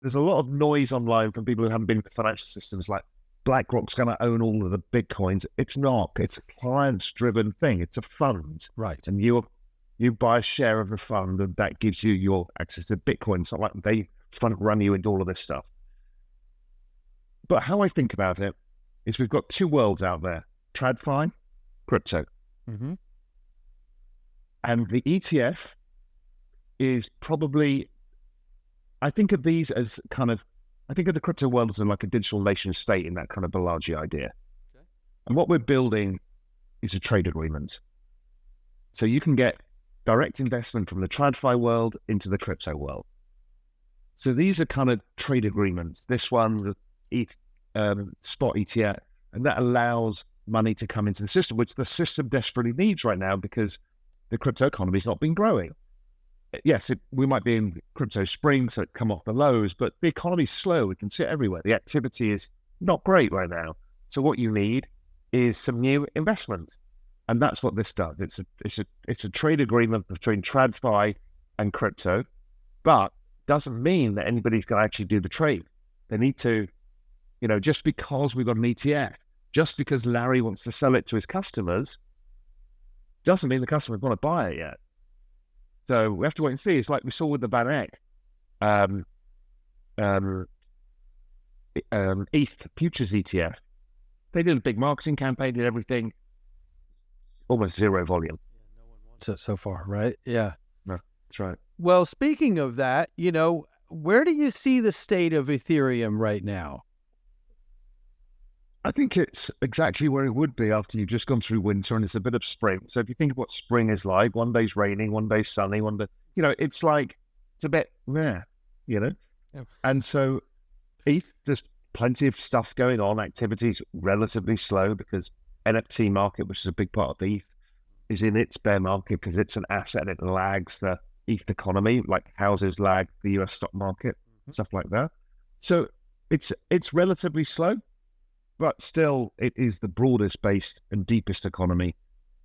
there's a lot of noise online from people who haven't been in the financial systems, like BlackRock's going to own all of the Bitcoins. It's not. It's a client-driven thing. It's a fund. Right. And you buy a share of the fund, and that gives you your access to Bitcoin. It's not like they front run you into all of this stuff. But how I think about it is we've got two worlds out there, TradFi, crypto. Mm-hmm. And the ETF is probably, I think of these as I think of the crypto world as like a digital nation state in that kind of Balaji idea. Okay. And what we're building is a trade agreement. So you can get direct investment from the TradFi world into the crypto world. So these are kind of trade agreements. This one, the spot ETF, and that allows money to come into the system, which the system desperately needs right now because the crypto economy has not been growing. Yes, we might be in crypto spring, so it come off the lows, but the economy's slow. We can see it everywhere. The activity is not great right now. So what you need is some new investment. And that's what this does. It's a trade agreement between TradFi and crypto, but doesn't mean that anybody's going to actually do the trade. They need to, just because we've got an ETF, just because Larry wants to sell it to his customers, doesn't mean the customers want to buy it yet. So we have to wait and see. It's like we saw with the Van Eck ETH futures ETF. They did a big marketing campaign, did everything, almost zero volume. No one wants it so far, right? Yeah. No, that's right. Well, speaking of that, where do you see the state of Ethereum right now? I think it's exactly where it would be after you've just gone through winter and it's a bit of spring. So if you think of what spring is like, one day's raining, one day's sunny, one day, it's like, it's a bit, yeah. And so ETH, there's plenty of stuff going on. Activity's relatively slow because NFT market, which is a big part of the ETH, is in its bear market because it's an asset and it lags the ETH economy, like houses lag the US stock market, stuff like that. So it's relatively slow, but still it is the broadest based and deepest economy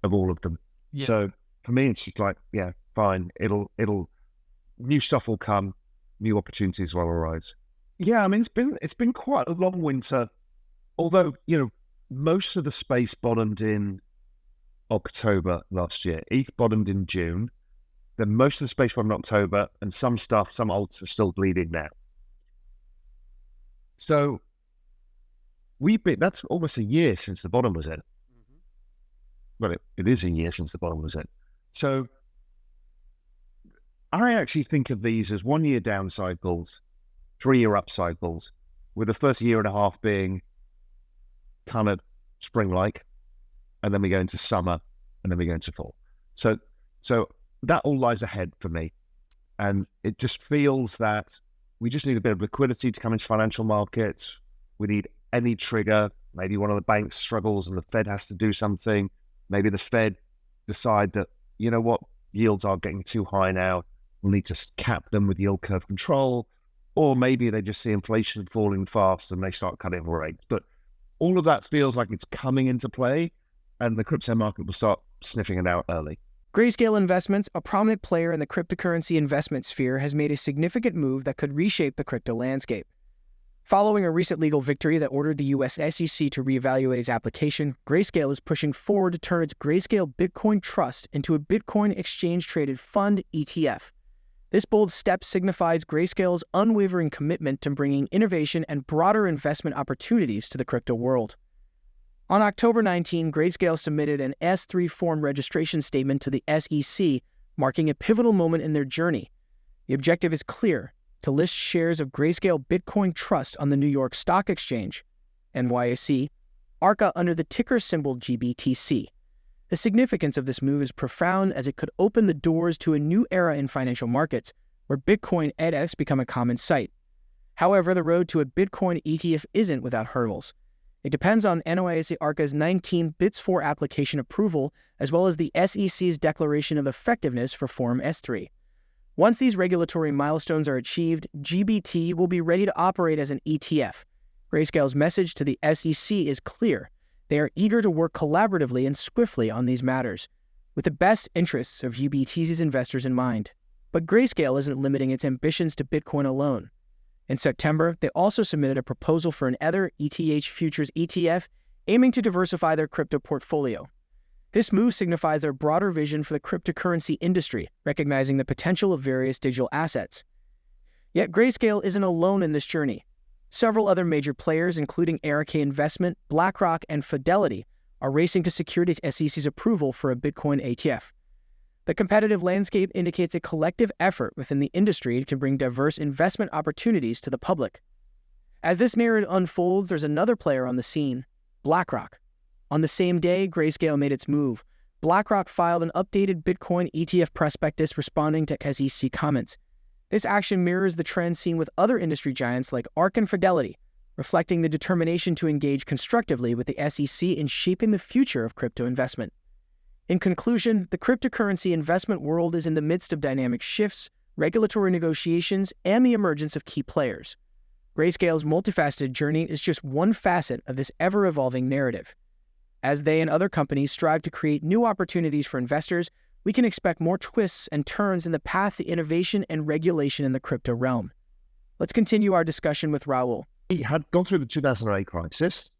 of all of them. Yeah. So for me, it's just like, yeah, fine. It'll new stuff will come, new opportunities will arise. Yeah, I mean, it's been quite a long winter, although, most of the space bottomed in October last year. ETH bottomed in June. Then most of the space bottomed in October, and some alts are still bleeding now. So that's almost a year since the bottom was in. Mm-hmm. Well, it is a year since the bottom was in. So I actually think of these as 1 year down cycles, 3 year up cycles, with the first year and a half being kind of spring-like, and then we go into summer, and then we go into fall. So that all lies ahead for me. And it just feels that we just need a bit of liquidity to come into financial markets. We need any trigger. Maybe one of the banks struggles and the Fed has to do something. Maybe the Fed decide that, yields are getting too high now. We'll need to cap them with yield curve control. Or maybe they just see inflation falling fast and they start cutting rates. But all of that feels like it's coming into play, and the crypto market will start sniffing it out early. Grayscale Investments, a prominent player in the cryptocurrency investment sphere, has made a significant move that could reshape the crypto landscape. Following a recent legal victory that ordered the U.S. SEC to reevaluate its application, Grayscale is pushing forward to turn its Grayscale Bitcoin Trust into a Bitcoin exchange-traded fund ETF. This bold step signifies Grayscale's unwavering commitment to bringing innovation and broader investment opportunities to the crypto world. On October 19, Grayscale submitted an S-3 form registration statement to the SEC, marking a pivotal moment in their journey. The objective is clear: to list shares of Grayscale Bitcoin Trust on the New York Stock Exchange, NYSE, ARCA under the ticker symbol GBTC. The significance of this move is profound, as it could open the doors to a new era in financial markets, where Bitcoin ETFs become a common sight. However, the road to a Bitcoin ETF isn't without hurdles. It depends on NYSE ARCA's 19 BITS4 application approval, as well as the SEC's declaration of effectiveness for Form S-3. Once these regulatory milestones are achieved, GBT will be ready to operate as an ETF. Grayscale's message to the SEC is clear. They are eager to work collaboratively and swiftly on these matters, with the best interests of GBTC's investors in mind. But Grayscale isn't limiting its ambitions to Bitcoin alone. In September, they also submitted a proposal for an Ether ETH futures ETF aiming to diversify their crypto portfolio. This move signifies their broader vision for the cryptocurrency industry, recognizing the potential of various digital assets. Yet Grayscale isn't alone in this journey. Several other major players, including Ark Investment, BlackRock, and Fidelity, are racing to secure the SEC's approval for a Bitcoin ETF. The competitive landscape indicates a collective effort within the industry to bring diverse investment opportunities to the public. As this narrative unfolds, there's another player on the scene, BlackRock. On the same day Grayscale made its move, BlackRock filed an updated Bitcoin ETF prospectus responding to SEC comments. This action mirrors the trend seen with other industry giants like Ark and Fidelity, reflecting the determination to engage constructively with the SEC in shaping the future of crypto investment. In conclusion, the cryptocurrency investment world is in the midst of dynamic shifts, regulatory negotiations, and the emergence of key players. Grayscale's multifaceted journey is just one facet of this ever-evolving narrative. As they and other companies strive to create new opportunities for investors, we can expect more twists and turns in the path to innovation and regulation in the crypto realm. Let's continue our discussion with Raoul. We had gone through the 2008 crisis.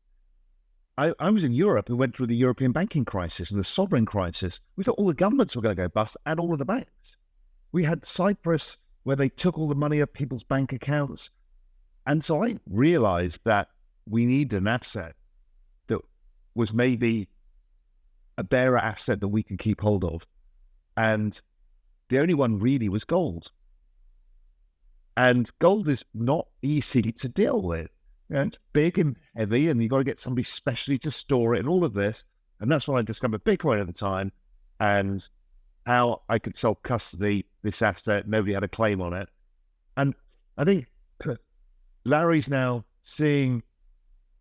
I was in Europe and went through the European banking crisis and the sovereign crisis. We thought all the governments were going to go bust and all of the banks. We had Cyprus where they took all the money of people's bank accounts. And so I realized that we need an asset that was maybe a bearer asset that we could keep hold of. And the only one really was gold. And gold is not easy to deal with. It's big and heavy, and you've got to get somebody specially to store it and all of this. And that's when I discovered Bitcoin at the time and how I could self-custody this asset. Nobody had a claim on it. And I think Larry's now seeing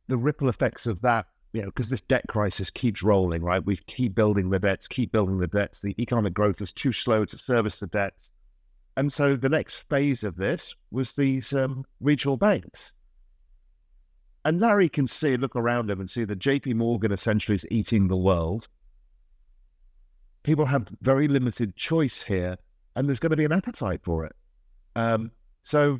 the ripple effects of that, because this debt crisis keeps rolling, right? We keep building the debts. The economic growth is too slow to service the debts. And so the next phase of this was these regional banks. And Larry can look around him and see that JP Morgan essentially is eating the world. People have very limited choice here, and there's going to be an appetite for it. So,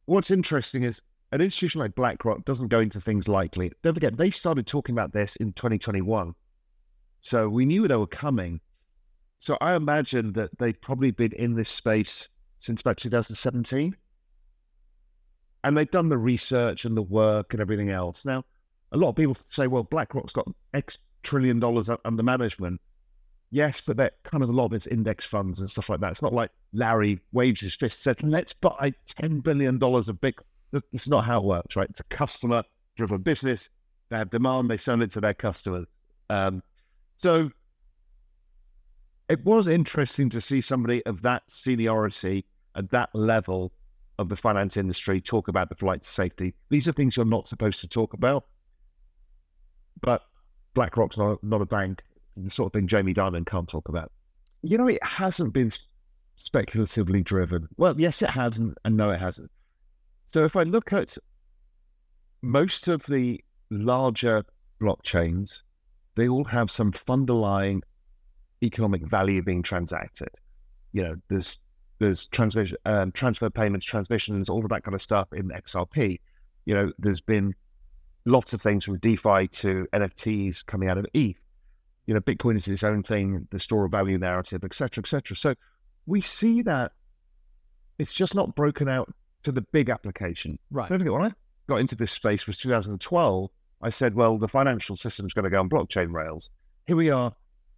what's interesting is an institution like BlackRock doesn't go into things lightly. Don't forget, they started talking about this in 2021. So we knew they were coming. So I imagine that they've probably been in this space since about 2017. And they've done the research and the work and everything else. Now, a lot of people say, well, BlackRock's got X trillion dollars under management. Yes, but that kind of a lot of it's index funds and stuff like that. It's not like Larry waved his fist and said, let's buy $10 billion of Bitcoin. This is not how it works, right? It's a customer-driven business. They have demand, they sell it to their customers. So it was interesting to see somebody of that seniority at that level of the finance industry talk about the flight to safety. These are things you're not supposed to talk about. But BlackRock's not a bank, the sort of thing Jamie Dimon can't talk about. It hasn't been speculatively driven. Well, yes, it has, and no, it hasn't. So if I look at most of the larger blockchains, they all have some underlying economic value being transacted. There's transfer payments, transmissions, all of that kind of stuff in XRP. There's been lots of things from DeFi to NFTs coming out of ETH. Bitcoin is its own thing, the store of value narrative, et cetera, et cetera. So we see that it's just not broken out to the big application. Right. Don't forget, when I got into this space was 2012, I said, well, the financial system's going to go on blockchain rails. Here we are,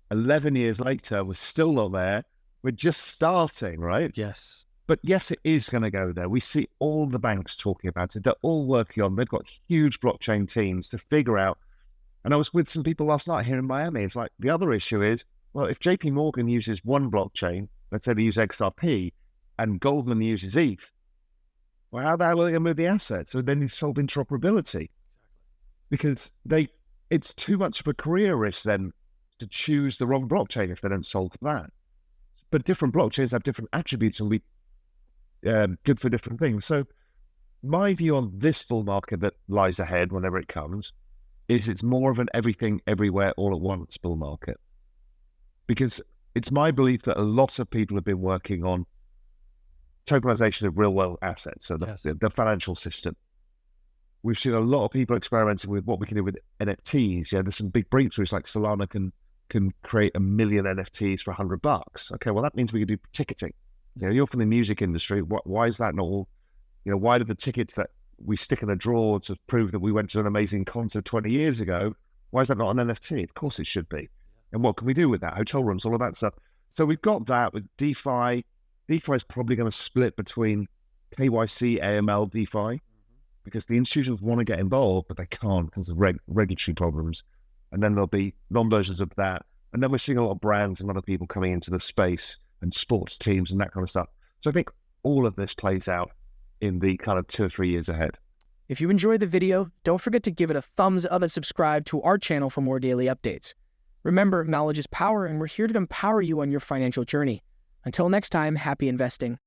11 years later, we're still not there. We're just starting, right? Yes. But yes, it is going to go there. We see all the banks talking about it. They're all working on, they've got huge blockchain teams to figure out. And I was with some people last night here in Miami. It's like, the other issue is, well, if JP Morgan uses one blockchain, let's say they use XRP, and Goldman uses ETH, well, how the hell are they going to move the assets? So then you solve interoperability. Because it's too much of a career risk then to choose the wrong blockchain if they don't solve that. But different blockchains have different attributes and be good for different things. So my view on this bull market that lies ahead whenever it comes is it's more of an everything, everywhere, all at once bull market. Because it's my belief that a lot of people have been working on tokenization of real world assets, so the financial system. We've seen a lot of people experimenting with what we can do with NFTs. Yeah, there's some big breakthroughs, like Solana can create 1 million NFTs for $100. Okay, well, that means we can do ticketing. You know, you're from the music industry. Why is that not all? You know, why do the tickets that we stick in a drawer to prove that we went to an amazing concert 20 years ago, why is that not an NFT? Of course it should be. And what can we do with that? Hotel rooms, all of that stuff. So we've got that with DeFi. DeFi is probably going to split between KYC, AML, DeFi, because the institutions want to get involved, but they can't because of regulatory problems. And then there'll be non-versions of that. And then we're seeing a lot of brands and a lot of people coming into the space and sports teams and that kind of stuff. So I think all of this plays out in the kind of 2 or 3 years ahead. If you enjoyed the video, don't forget to give it a thumbs up and subscribe to our channel for more daily updates. Remember, knowledge is power, and we're here to empower you on your financial journey. Until next time, happy investing.